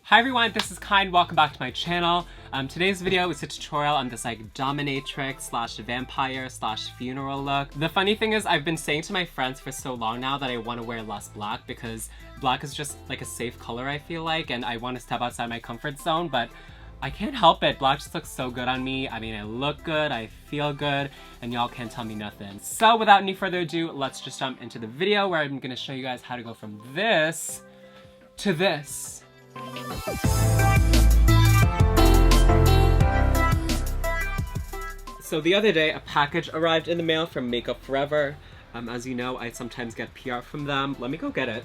Hi everyone, this is Kind. Welcome back to my channel. Today's video is a tutorial on this like dominatrix slash vampire slash funeral look. The funny thing is I've been saying to my friends for so long now that I want to wear less black because black is just like a safe color I feel like, and I want to step outside my comfort zone, but I can't help it. Black just looks so good on me. I mean, I look good, I feel good, and y'all can't tell me nothing. So without any further ado, let's just jump into the video where I'm going to show you guys how to go from this to this. So the other day, a package arrived in the mail from Makeup Forever. As you know, I sometimes get PR from them. Let me go get it.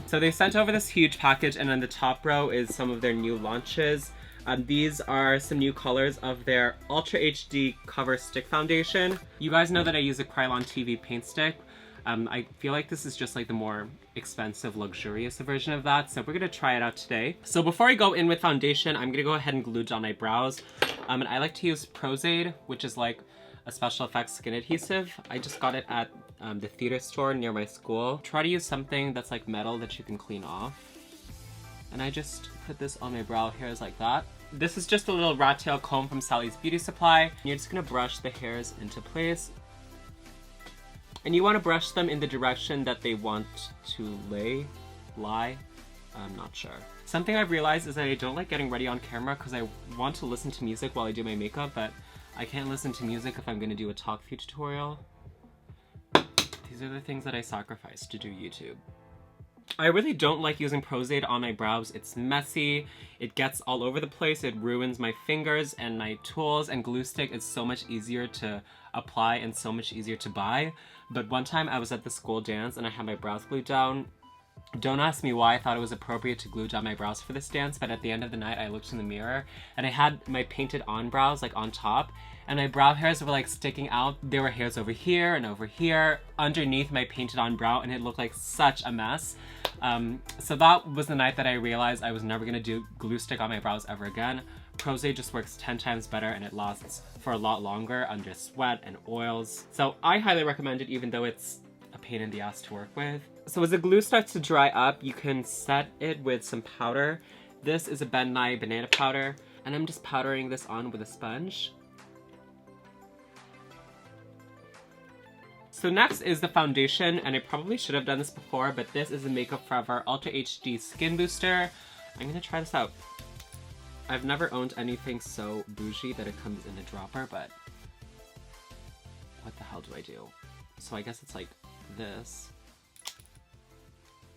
So they sent over this huge package, and on the top row is some of their new launches. These are some new colors of their Ultra HD Cover Stick Foundation. You guys know that I use a Krylon TV paint stick. I feel like this is just like the more expensive, luxurious version of that, so we're gonna try it out today. So before I go in with foundation, I'm gonna go ahead and glue down my brows. And I like to use Aide, which is like a special effects skin adhesive. I just got it at the theater store near my school. Try to use something that's like metal that you can clean off. And I just put this on my brow hairs like that. This is just a little rat tail comb from Sally's Beauty Supply. You're just gonna brush the hairs into place. And you want to brush them in the direction that they want to lie. I'm not sure. Something I've realized is that I don't like getting ready on camera because I want to listen to music while I do my makeup, but I can't listen to music if I'm going to do a talk through tutorial. These are the things that I sacrifice to do YouTube. I really don't like using Aide on my brows. It's messy, it gets all over the place, it ruins my fingers and my tools, and glue stick is so much easier to apply and so much easier to buy. But one time I was at the school dance and I had my brows glued down. Don't ask me why I thought it was appropriate to glue down my brows for this dance, but at the end of the night I looked in the mirror and I had my painted on brows like on top, and my brow hairs were like sticking out. There were hairs over here and over here underneath my painted on brow, and it looked like such a mess. So that was the night that I realized I was never gonna do glue stick on my brows ever again. Aide just works 10 times better and it lasts for a lot longer under sweat and oils. So I highly recommend it, even though it's a pain in the ass to work with. So as the glue starts to dry up, you can set it with some powder. This is a Nye Banana Powder, and I'm just powdering this on with a sponge. So next is the foundation, and I probably should have done this before, but this is a Makeup Forever Ultra HD Skin Booster. I'm gonna try this out. I've never owned anything so bougie that it comes in a dropper, but what the hell do I do? So I guess it's like this.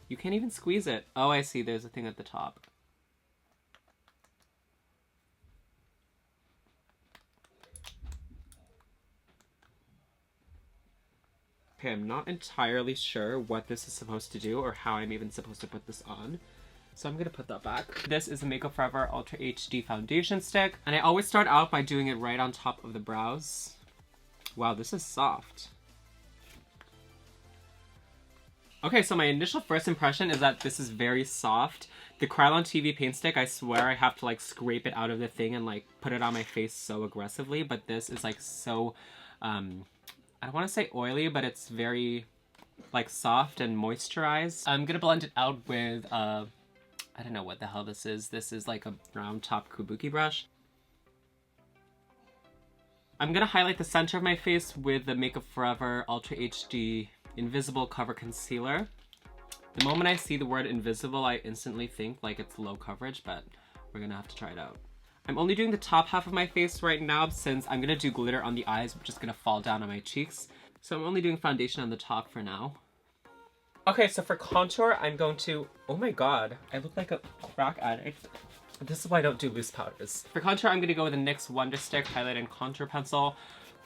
You can't even squeeze it. Oh, I see, there's a thing at the top. Okay, I'm not entirely sure what this is supposed to do or how I'm even supposed to put this on, so I'm gonna put that back. This is a Makeup Forever Ultra HD Foundation Stick, and I always start out by doing it right on top of the brows. Wow, this is soft. Okay, so my initial first impression is that this is very soft. The Krylon TV paint stick, I swear I have to like scrape it out of the thing and like put it on my face so aggressively, but this is like so, I don't want to say oily, but it's very like soft and moisturized. I'm gonna blend it out with, I don't know what the hell this is. This is like a round top kabuki brush. I'm gonna highlight the center of my face with the Makeup Forever Ultra HD Invisible Cover Concealer. The moment I see the word invisible, I instantly think like it's low coverage, but we're gonna have to try it out. I'm only doing the top half of my face right now since I'm gonna do glitter on the eyes, which is gonna fall down on my cheeks. So I'm only doing foundation on the top for now. Okay, so for contour, I'm going to, oh my god, I look like a crack addict. This is why I don't do loose powders. For contour, I'm gonna go with a NYX Wonder Stick Highlight and Contour Pencil.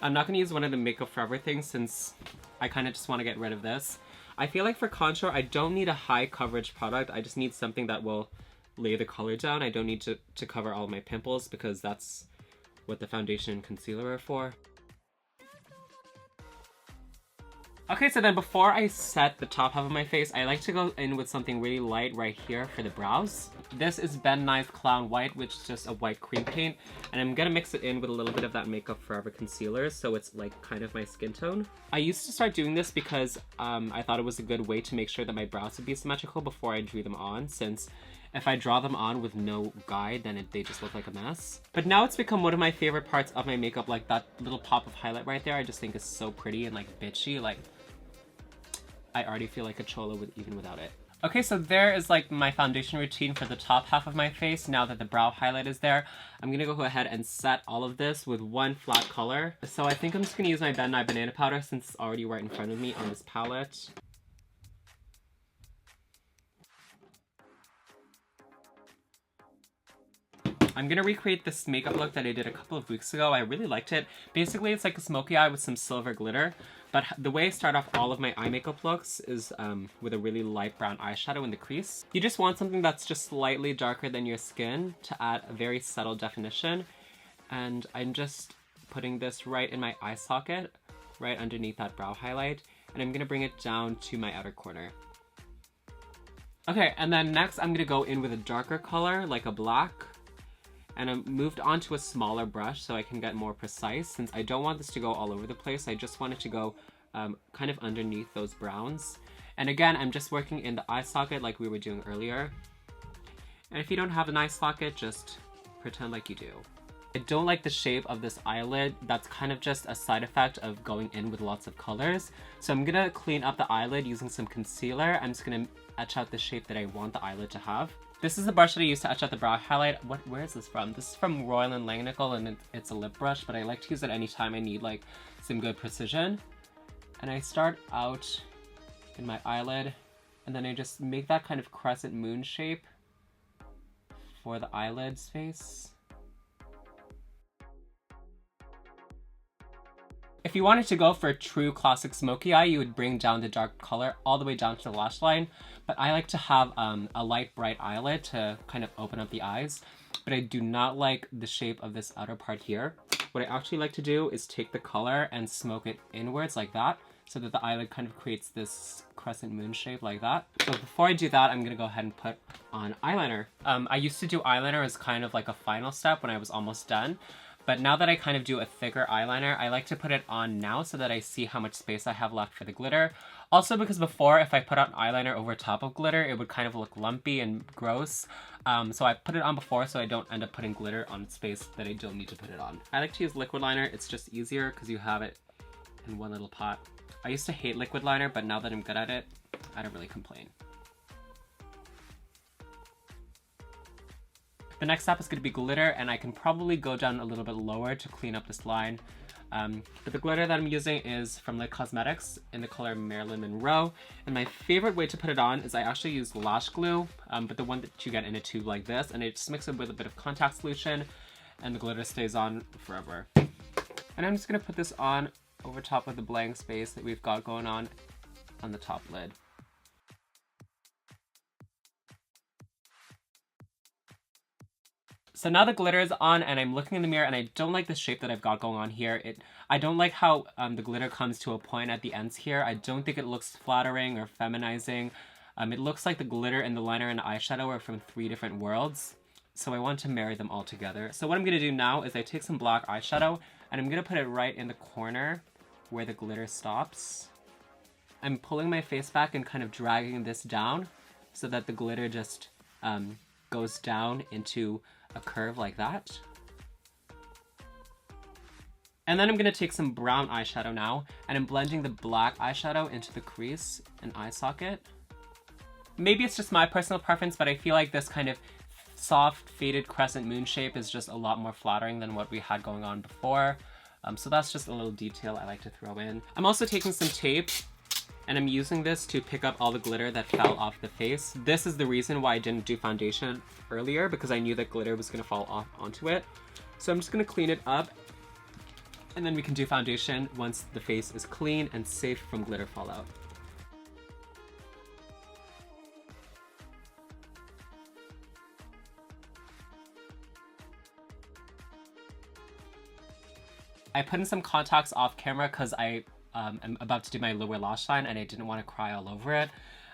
I'm not gonna use one of the Makeup Forever things since I kind of just want to get rid of this. I feel like for contour, I don't need a high coverage product. I just need something that will lay the color down. I don't need to cover all my pimples because that's what the foundation and concealer are for. Okay, so then before I set the top half of my face, I like to go in with something really light right here for the brows. This is Nye Clown White, which is just a white cream paint, and I'm gonna mix it in with a little bit of that Makeup Forever concealer, so it's like kind of my skin tone. I used to start doing this because I thought it was a good way to make sure that my brows would be symmetrical before I drew them on, since If I draw them on with no guide, then they just look like a mess. But now it's become one of my favorite parts of my makeup, like that little pop of highlight right there. I just think is so pretty and like bitchy. Like, I already feel like a cholo even without it. Okay, so there is like my foundation routine for the top half of my face. Now that the brow highlight is there, I'm gonna go ahead and set all of this with one flat color. So I think I'm just gonna use my Nye Banana Powder since it's already right in front of me on this palette. I'm gonna recreate this makeup look that I did a couple of weeks ago. I really liked it. Basically, it's like a smoky eye with some silver glitter. But the way I start off all of my eye makeup looks is with a really light brown eyeshadow in the crease. You just want something that's just slightly darker than your skin to add a very subtle definition. And I'm just putting this right in my eye socket, right underneath that brow highlight. And I'm gonna bring it down to my outer corner. Okay, and then next I'm gonna go in with a darker color, like a black. And I moved on to a smaller brush so I can get more precise. Since I don't want this to go all over the place, I just want it to go kind of underneath those browns. And again, I'm just working in the eye socket like we were doing earlier. And if you don't have an eye socket, just pretend like you do. I don't like the shape of this eyelid. That's kind of just a side effect of going in with lots of colors. So I'm gonna clean up the eyelid using some concealer. I'm just gonna etch out the shape that I want the eyelid to have. This is the brush that I use to etch out the brow highlight. Where is this from? This is from Royal & Langnickel, and it's a lip brush, but I like to use it anytime I need like some good precision. And I start out in my eyelid, and then I just make that kind of crescent moon shape for the eyelid space. If you wanted to go for a true classic smoky eye, you would bring down the dark color all the way down to the lash line. But I like to have a light, bright eyelid to kind of open up the eyes. But I do not like the shape of this outer part here. What I actually like to do is take the color and smoke it inwards like that, so that the eyelid kind of creates this crescent moon shape like that. So before I do that, I'm gonna go ahead and put on eyeliner. I used to do eyeliner as kind of like a final step when I was almost done. But now that I kind of do a thicker eyeliner, I like to put it on now so that I see how much space I have left for the glitter. Also because before, if I put on eyeliner over top of glitter, it would kind of look lumpy and gross. So I put it on before so I don't end up putting glitter on space that I don't need to put it on. I like to use liquid liner. It's just easier because you have it in one little pot. I used to hate liquid liner, but now that I'm good at it, I don't really complain. The next step is going to be glitter, and I can probably go down a little bit lower to clean up this line. But the glitter that I'm using is from Lit Cosmetics in the color Marilyn Monroe. And my favorite way to put it on is I actually use lash glue, but the one that you get in a tube like this, and I just mix it with a bit of contact solution, and the glitter stays on forever. And I'm just going to put this on over top of the blank space that we've got going on the top lid. So now the glitter is on and I'm looking in the mirror and I don't like the shape that I've got going on here. I don't like how the glitter comes to a point at the ends here. I don't think it looks flattering or feminizing. It looks like the glitter and the liner and the eyeshadow are from 3 different worlds. So I want to marry them all together. So what I'm going to do now is I take some black eyeshadow and I'm going to put it right in the corner where the glitter stops. I'm pulling my face back and kind of dragging this down so that the glitter just goes down into a curve like that. And then I'm going to take some brown eyeshadow now, and I'm blending the black eyeshadow into the crease and eye socket. Maybe it's just my personal preference, but I feel like this kind of soft, faded crescent moon shape is just a lot more flattering than what we had going on before. So that's just a little detail I like to throw in. I'm also taking some tape, and I'm using this to pick up all the glitter that fell off the face. This is the reason why I didn't do foundation earlier, because I knew that glitter was gonna fall off onto it. So I'm just gonna clean it up, and then we can do foundation once the face is clean and safe from glitter fallout. I put in some contacts off camera because I'm about to do my lower lash line and I didn't want to cry all over it.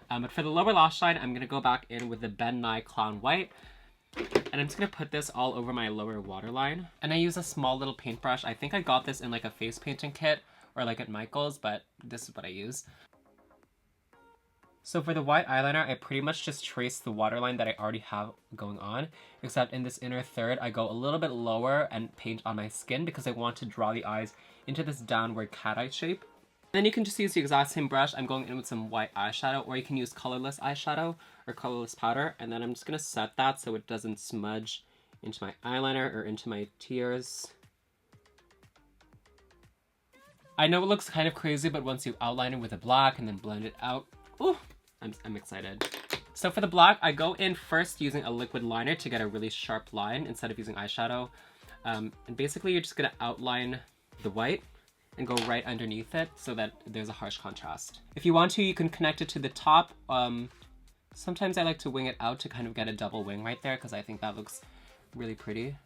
But for the lower lash line, I'm going to go back in with the Nye Clown White. And I'm just going to put this all over my lower waterline. And I use a small little paintbrush. I think I got this in like a face painting kit or like at Michael's, but this is what I use. So for the white eyeliner, I pretty much just trace the waterline that I already have going on, except in this inner third, I go a little bit lower and paint on my skin because I want to draw the eyes into this downward cat eye shape. Then you can just use the exact same brush. I'm going in with some white eyeshadow, or you can use colorless eyeshadow or colorless powder, and then I'm just going to set that so it doesn't smudge into my eyeliner or into my tears. I know it looks kind of crazy, but once you outline it with a black and then blend it out, ooh, I'm excited. So for the black, I go in first using a liquid liner to get a really sharp line instead of using eyeshadow. And basically you're just gonna outline the white and go right underneath it so that there's a harsh contrast. If you want to, you can connect it to the top. Sometimes I like to wing it out to kind of get a double wing right there because I think that looks really pretty.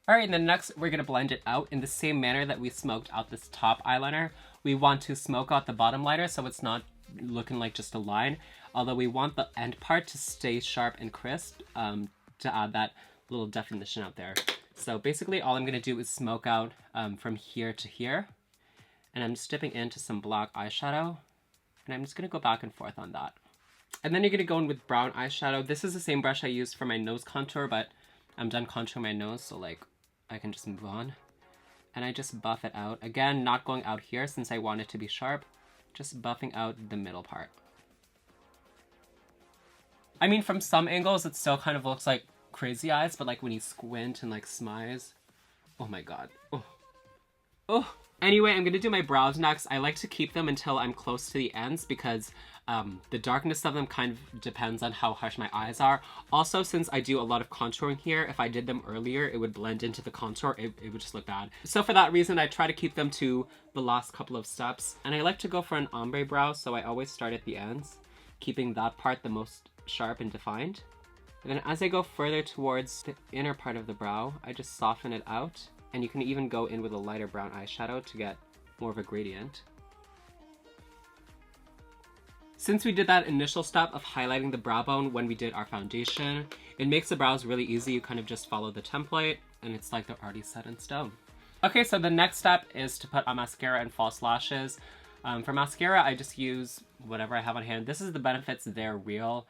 Alright, and then next we're going to blend it out in the same manner that we smoked out this top eyeliner. We want to smoke out the bottom liner so it's not looking like just a line, although we want the end part to stay sharp and crisp to add that little definition out there. So basically all I'm going to do is smoke out from here to here, and I'm just dipping into some black eyeshadow, and I'm just going to go back and forth on that. And then you're going to go in with brown eyeshadow. This is the same brush I used for my nose contour, but I'm done contouring my nose, so like I can just move on. And I just buff it out. Again, not going out here since I want it to be sharp, just buffing out the middle part. I mean, from some angles it still kind of looks like crazy eyes, but like when you squint and like smize, oh my god. Oh. Oh. Anyway, I'm gonna do my brows next. I like to keep them until I'm close to the ends because the darkness of them kind of depends on how harsh my eyes are. Also, since I do a lot of contouring here, if I did them earlier, it would blend into the contour. It would just look bad. So for that reason, I try to keep them to the last couple of steps. And I like to go for an ombre brow, so I always start at the ends, keeping that part the most sharp and defined. And then as I go further towards the inner part of the brow, I just soften it out. And you can even go in with a lighter brown eyeshadow to get more of a gradient. Since we did that initial step of highlighting the brow bone when we did our foundation, it makes the brows really easy. You kind of just follow the template and it's like they're already set in stone. Okay, so the next step is to put on mascara and false lashes. For mascara, I just use whatever I have on hand. This is the Benefits They're Real,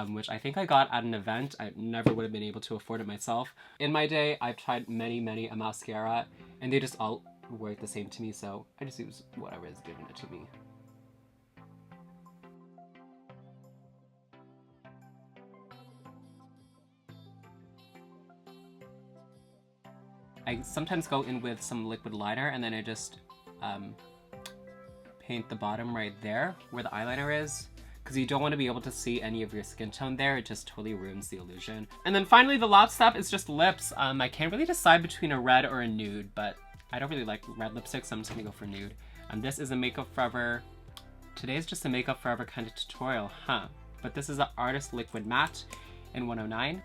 which I think I got at an event. I never would have been able to afford it myself. In my day, I've tried many a mascara, and they just all work the same to me, so I just use whatever is given it to me. I sometimes go in with some liquid liner, and then I just paint the bottom right there where the eyeliner is, because you don't want to be able to see any of your skin tone there. It just totally ruins the illusion. And then finally, the last step is just lips. I can't really decide between a red or a nude, but I don't really like red lipstick, so I'm just gonna go for nude. This is a Makeup Forever. Today's just a Makeup Forever kind of tutorial, huh? But this is an Artist Liquid Matte in 109.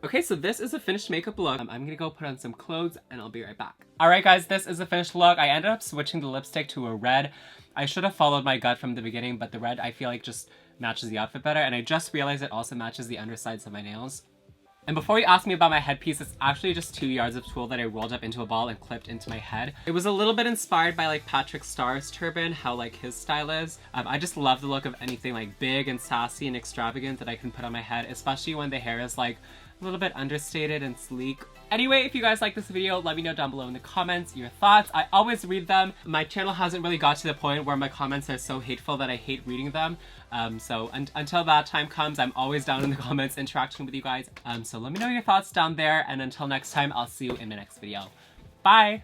Okay, so this is a finished makeup look. I'm gonna go put on some clothes and I'll be right back. Alright guys, this is the finished look. I ended up switching the lipstick to a red. I should have followed my gut from the beginning, but the red I feel like just matches the outfit better, and I just realized it also matches the undersides of my nails. And before you ask me about my headpiece, it's actually just 2 yards of tulle that I rolled up into a ball and clipped into my head. It was a little bit inspired by like Patrick Starr's turban, how like his style is. I just love the look of anything like big and sassy and extravagant that I can put on my head, especially when the hair is like a little bit understated and sleek. Anyway, if you guys like this video, let me know down below in the comments your thoughts. I always read them. My channel hasn't really got to the point where my comments are so hateful that I hate reading them. So until that time comes, I'm always down in the comments interacting with you guys. So let me know your thoughts down there, and until next time, I'll see you in the next video. Bye!